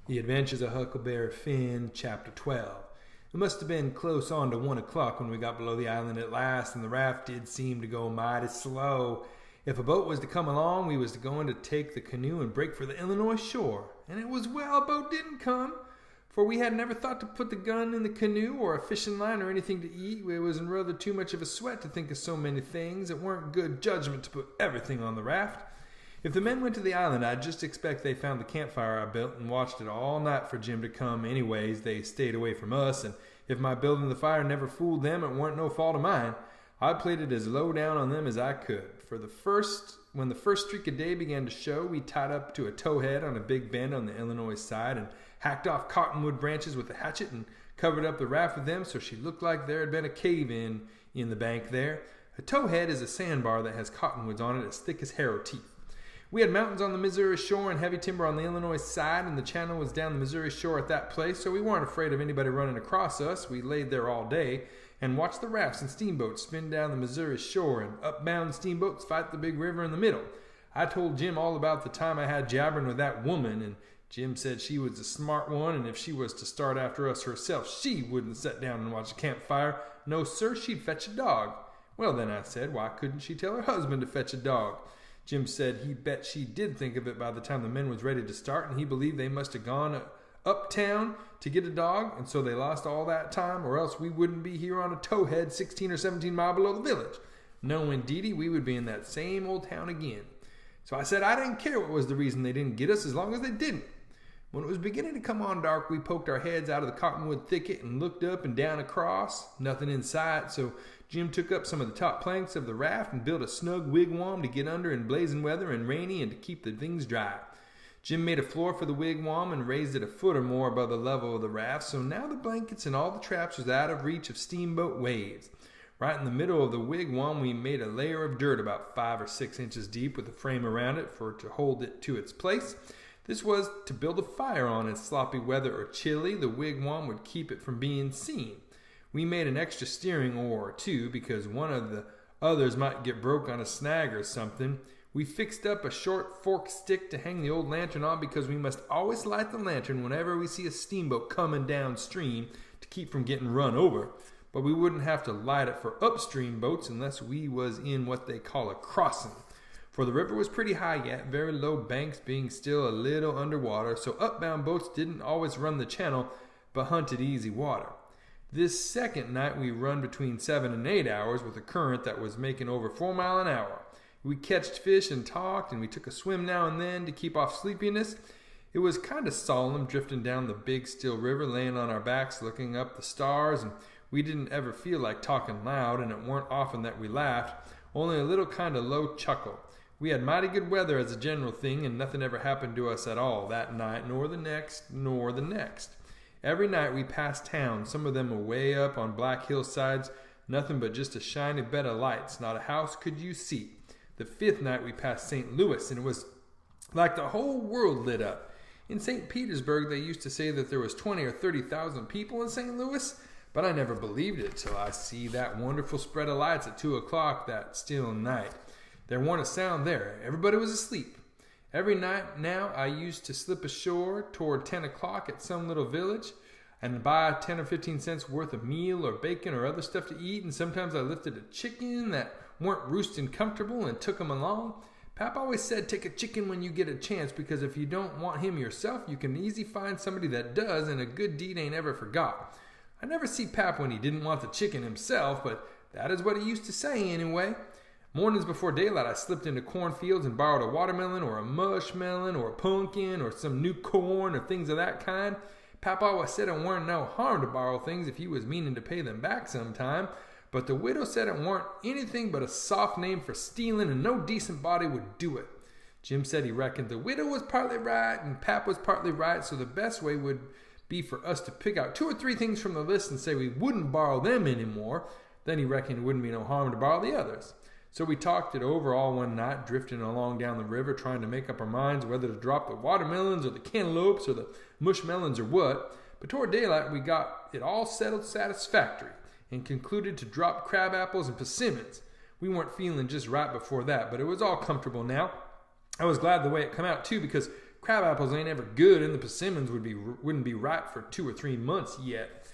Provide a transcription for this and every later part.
The Adventures of Huckleberry Finn, Chapter 12. It must have been close on to 1 o'clock when we got below the island at last, and the raft did seem to go mighty slow. If a boat was to come along, we was going to take the canoe and break for the Illinois shore. And it was well a boat didn't come, for we had never thought to put the gun in the canoe or a fishing line or anything to eat. It was rather too much of a sweat to think of so many things. It weren't good judgment to put everything on the raft. If the men went to the island, I'd just expect they found the campfire I built and watched it all night for Jim to come. Anyways, they stayed away from us, and if my building the fire never fooled them, it weren't no fault of mine. I played it as low down on them as I could. When the first streak of day began to show, we tied up to a towhead on a big bend on the Illinois side and hacked off cottonwood branches with a hatchet and covered up the raft with them so she looked like there had been a cave in the bank there. A towhead is a sandbar that has cottonwoods on it as thick as harrow teeth. We had mountains on the Missouri shore and heavy timber on the Illinois side, and the channel was down the Missouri shore at that place, so we weren't afraid of anybody running across us. We laid there all day and watched the rafts and steamboats spin down the Missouri shore and upbound steamboats fight the big river in the middle. I told Jim all about the time I had jabbering with that woman, and Jim said she was a smart one, and if she was to start after us herself, she wouldn't sit down and watch a campfire. No, sir, she'd fetch a dog. Well, then, I said, why couldn't she tell her husband to fetch a dog? Jim said he bet she did think of it by the time the men was ready to start, and he believed they must have gone uptown to get a dog, and so they lost all that time, or else we wouldn't be here on a towhead 16 or 17 miles below the village. No, indeedy, we would be in that same old town again. So I said I didn't care what was the reason they didn't get us as long as they didn't. When it was beginning to come on dark, we poked our heads out of the cottonwood thicket and looked up and down across. Nothing in sight, so Jim took up some of the top planks of the raft and built a snug wigwam to get under in blazing weather and rainy and to keep the things dry. Jim made a floor for the wigwam and raised it a foot or more above the level of the raft, so now the blankets and all the traps was out of reach of steamboat waves. Right in the middle of the wigwam, we made a layer of dirt about 5 or 6 inches deep with a frame around it to hold it to its place. This was to build a fire on in sloppy weather or chilly. The wigwam would keep it from being seen. We made an extra steering oar or two because one of the others might get broke on a snag or something. We fixed up a short forked stick to hang the old lantern on because we must always light the lantern whenever we see a steamboat coming downstream to keep from getting run over. But we wouldn't have to light it for upstream boats unless we was in what they call a crossing. For the river was pretty high yet, very low banks being still a little underwater, so upbound boats didn't always run the channel, but hunted easy water. This second night we run between 7 and 8 hours with a current that was making over 4 miles an hour. We catched fish and talked, and we took a swim now and then to keep off sleepiness. It was kind of solemn drifting down the big still river, laying on our backs looking up the stars, and we didn't ever feel like talking loud, and it weren't often that we laughed, only a little kind of low chuckle. We had mighty good weather as a general thing, and nothing ever happened to us at all that night, nor the next, nor the next. Every night we passed towns, some of them away up on black hillsides, nothing but just a shiny bed of lights, not a house could you see. The 5th night we passed St. Louis, and it was like the whole world lit up. In St. Petersburg they used to say that there was 20 or 30,000 people in St. Louis, but I never believed it till I see that wonderful spread of lights at 2 o'clock that still night. There weren't a sound there. Everybody was asleep. Every night now I used to slip ashore toward 10 o'clock at some little village and buy 10 or 15 cents worth of meal or bacon or other stuff to eat, and sometimes I lifted a chicken that weren't roosting comfortable and took 'em along. Pap always said take a chicken when you get a chance, because if you don't want him yourself, you can easy find somebody that does, and a good deed ain't ever forgot. I never see Pap when he didn't want the chicken himself, but that is what he used to say anyway. Mornings before daylight, I slipped into cornfields and borrowed a watermelon or a mushmelon or a pumpkin or some new corn or things of that kind. Papa always said it weren't no harm to borrow things if you was meaning to pay them back sometime, but the widow said it weren't anything but a soft name for stealing, and no decent body would do it. Jim said he reckoned the widow was partly right and Pap was partly right, so the best way would be for us to pick out 2 or 3 things from the list and say we wouldn't borrow them anymore. Then he reckoned it wouldn't be no harm to borrow the others. So we talked it over all one night, drifting along down the river, trying to make up our minds whether to drop the watermelons or the cantaloupes or the mushmelons or what. But toward daylight, we got it all settled satisfactory and concluded to drop crab apples and persimmons. We weren't feeling just right before that, but it was all comfortable now. I was glad the way it come out, too, because crabapples ain't ever good, and the persimmons wouldn't be ripe for 2 or 3 months yet.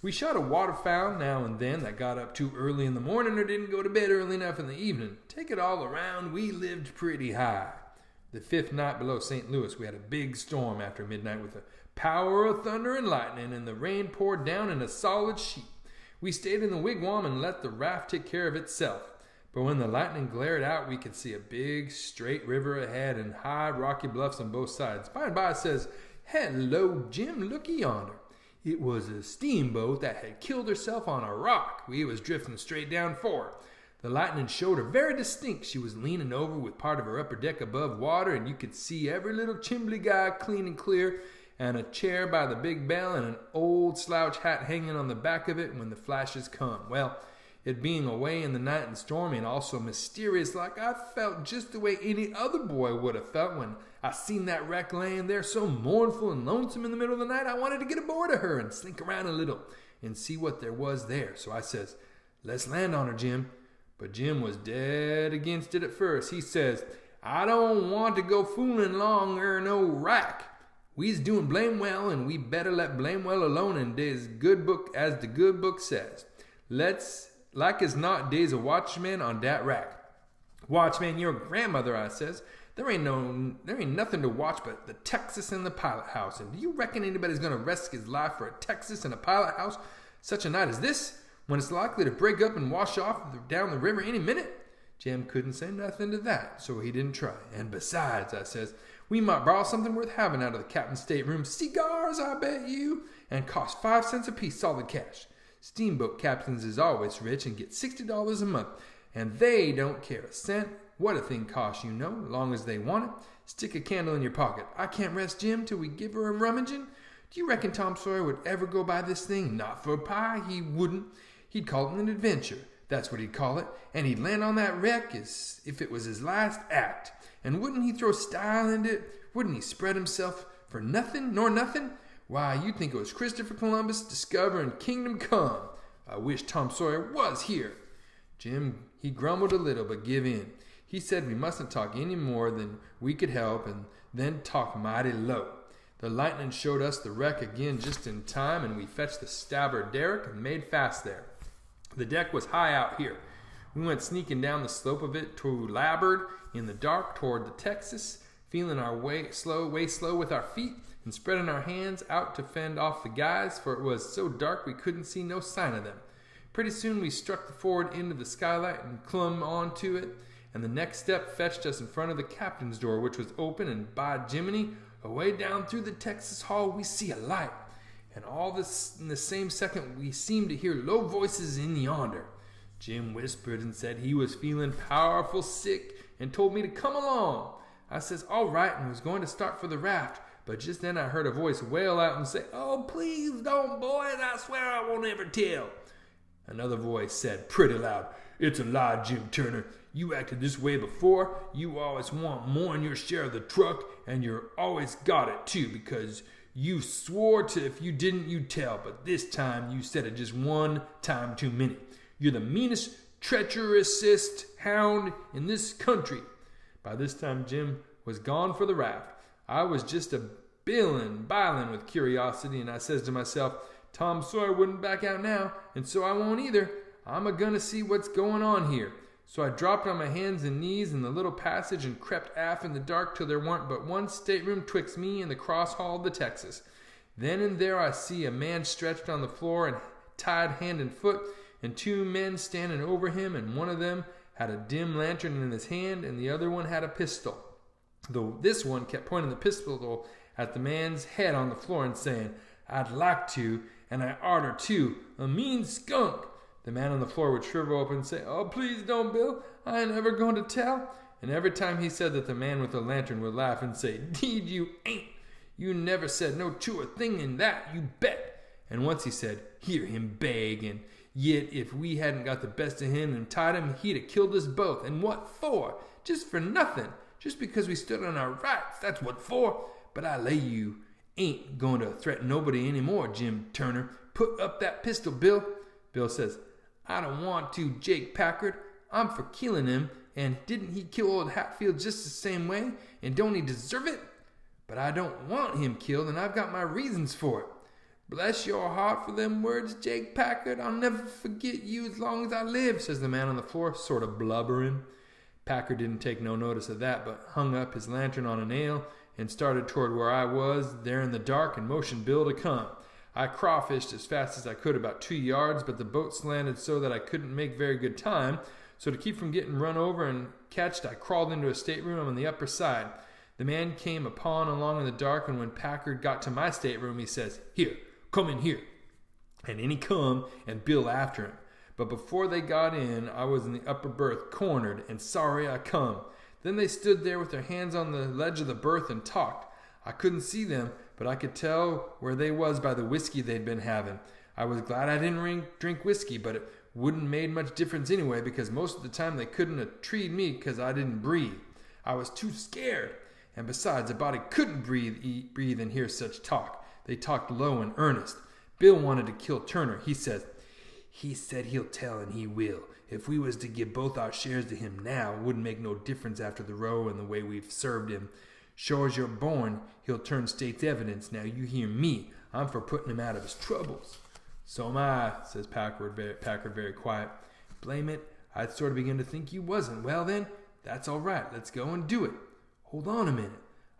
We shot a waterfowl now and then that got up too early in the morning or didn't go to bed early enough in the evening. Take it all around, we lived pretty high. The 5th night below St. Louis, we had a big storm after midnight with a power of thunder and lightning, and the rain poured down in a solid sheet. We stayed in the wigwam and let the raft take care of itself. But when the lightning glared out, we could see a big, straight river ahead and high, rocky bluffs on both sides. By and by, it says, "Hello, Jim, looky yonder." It was a steamboat that had killed herself on a rock. We was drifting straight down for her. The lightning showed her very distinct. She was leaning over with part of her upper deck above water, and you could see every little chimbley guy clean and clear, and a chair by the big bell and an old slouch hat hanging on the back of it when the flashes come. Well, it being away in the night and stormy and also mysterious like, I felt just the way any other boy would have felt when I seen that wreck laying there so mournful and lonesome in the middle of the night. I wanted to get aboard of her and slink around a little and see what there was there. So I says, "Let's land on her, Jim." But Jim was dead against it at first. He says, "I don't want to go fooling along no wreck. We's doing blame well, and we better let blame well alone in dey's good book, as the good book says. Let's, like as not, dey's a watchman on dat rack." "Watchman, your grandmother," I says. There ain't nothing to watch but the Texas and the pilot house. And do you reckon anybody's going to risk his life for a Texas and a pilot house such a night as this, when it's likely to break up and wash off down the river any minute?" Jim couldn't say nothing to that, so he didn't try. "And besides," I says, "we might borrow something worth having out of the captain's stateroom. Cigars, I bet you, and cost 5 cents apiece solid cash. Steamboat captains is always rich and get $60 a month, and they don't care a cent what a thing costs, long as they want it. Stick a candle in your pocket. I can't rest Jim till we give her a rummaging. Do you reckon Tom Sawyer would ever go by this thing? Not for a pie, he wouldn't. He'd call it an adventure. That's what he'd call it. And he'd land on that wreck as if it was his last act. And wouldn't he throw style into it? Wouldn't he spread himself for nothing nor nothing? Why, you'd think it was Christopher Columbus discovering Kingdom Come. I wish Tom Sawyer was here." Jim, he grumbled a little, but give in. He said we mustn't talk any more than we could help, and then talk mighty low. The lightning showed us the wreck again just in time, and we fetched the starboard derrick and made fast there. The deck was high out here. We went sneaking down the slope of it to larboard in the dark toward the Texas, feeling our way slow with our feet, and spreading our hands out to fend off the guys, for it was so dark we couldn't see no sign of them. Pretty soon we struck the forward end of the skylight and clumb onto it, and the next step fetched us in front of the captain's door, which was open, and by Jiminy, away down through the Texas hall we see a light. And all this in the same second we seemed to hear low voices in yonder. Jim whispered and said he was feeling powerful sick and told me to come along. I says, "All right," and was going to start for the raft, but just then I heard a voice wail out and say, "Oh, please don't, boys, I swear I won't ever tell." Another voice said pretty loud, "It's a lie, Jim Turner. You acted this way before. You always want more than your share of the truck, and you're always got it too, because you swore to if you didn't, you'd tell. But this time you said it just one time too many. You're the meanest, treacherousest hound in this country." By this time Jim was gone for the raft. I was just a biling with curiosity, and I says to myself, Tom Sawyer wouldn't back out now, and so I won't either. I'm a-gonna see what's going on here. So I dropped on my hands and knees in the little passage and crept aft in the dark till there warn't but one stateroom twixt me and the cross hall of the Texas. Then and there I see a man stretched on the floor and tied hand and foot, and 2 men standing over him, and one of them had a dim lantern in his hand, and the other one had a pistol. Though this one kept pointing the pistol at the man's head on the floor and saying, "I'd like to, and I oughter too, a mean skunk." The man on the floor would shrivel up and say, "Oh, please don't, Bill. I ain't ever going to tell." And every time he said that, the man with the lantern would laugh and say, "'Deed you ain't. You never said no truer thing than that, you bet." And once he said, "Hear him beg, and yet if we hadn't got the best of him and tied him, he'd have killed us both. And what for? Just for nothing. Just because we stood on our rights, that's what for. But I lay you ain't going to threaten nobody any more, Jim Turner. Put up that pistol, Bill." Bill says, "I don't want to, Jake Packard. I'm for killing him, and didn't he kill old Hatfield just the same way, and don't he deserve it?" But I don't want him killed, and I've got my reasons for it. Bless your heart for them words, Jake Packard. I'll never forget you as long as I live, says the man on the floor, sort of blubbering. Packard didn't take no notice of that, but hung up his lantern on a nail and started toward where I was, there in the dark, and motioned Bill to come. I crawfished as fast as I could, about 2 yards, but the boat slanted so that I couldn't make very good time. So to keep from getting run over and catched, I crawled into a stateroom on the upper side. The man came upon along in the dark, and when Packard got to my stateroom, he says, "Here, come in here." And in he come, and Bill after him. But before they got in, I was in the upper berth, cornered, and sorry I come. Then they stood there with their hands on the ledge of the berth and talked. I couldn't see them, but I could tell where they was by the whiskey they'd been having. I was glad I didn't drink whiskey, but it wouldn't made much difference anyway, because most of the time they couldn't have treed me because I didn't breathe. I was too scared. And besides, a body couldn't breathe and hear such talk. They talked low and earnest. Bill wanted to kill Turner. He said he'll tell, and he will. If we was to give both our shares to him now, it wouldn't make no difference after the row and the way we've served him. Sure as you're born, he'll turn state's evidence. Now you hear me. I'm for putting him out of his troubles. So am I, says Packard very quiet. Blame it, I'd sort of begin to think you wasn't. Well then, that's all right. Let's go and do it. Hold on a minute.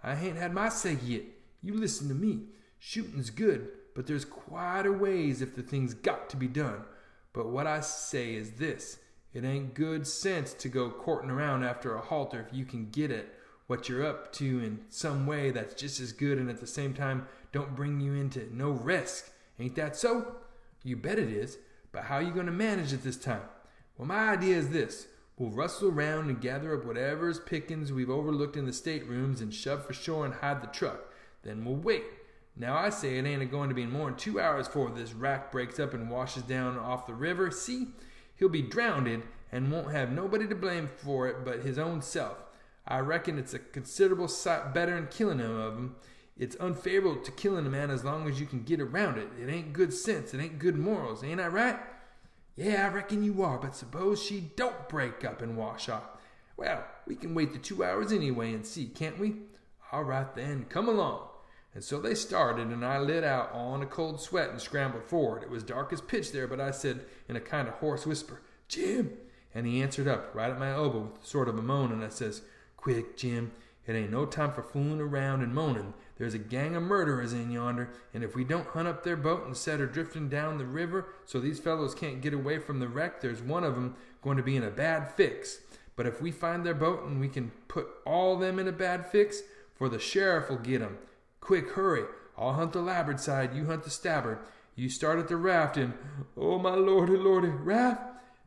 I ain't had my say yet. You listen to me. Shooting's good, but there's quite a ways if the thing's got to be done. But what I say is this. It ain't good sense to go courting around after a halter if you can get at what you're up to in some way that's just as good and at the same time don't bring you into no risk. Ain't that so? You bet it is. But how you going to manage it this time? Well, my idea is this. We'll rustle around and gather up whatever's pickings we've overlooked in the staterooms and shove for shore and hide the truck. Then we'll wait. Now I say it ain't going to be more than 2 hours before this rack breaks up and washes down off the river. See? He'll be drowned and won't have nobody to blame for it but his own self. I reckon it's a considerable sight better than killing him of him. It's unfavorable to killing a man as long as you can get around it. It ain't good sense. It ain't good morals. Ain't I right? Yeah, I reckon you are, but suppose she don't break up and wash off. Well, we can wait the 2 hours anyway and see, can't we? All right then, come along. And so they started, and I lit out all in a cold sweat and scrambled forward. It was dark as pitch there, but I said in a kind of hoarse whisper, "Jim!" And he answered up right at my elbow with sort of a moan, and I says, "Quick, Jim, it ain't no time for fooling around and moaning. There's a gang of murderers in yonder, and if we don't hunt up their boat and set her drifting down the river so these fellows can't get away from the wreck, there's one of them going to be in a bad fix. But if we find their boat and we can put all them in a bad fix, for the sheriff will get 'em. Quick, hurry. I'll hunt the larboard side, you hunt the starboard. You start at the raft and, oh my lordy, raft?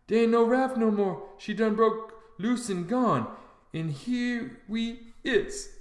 There ain't no raft no more. She done broke loose and gone. And here we is."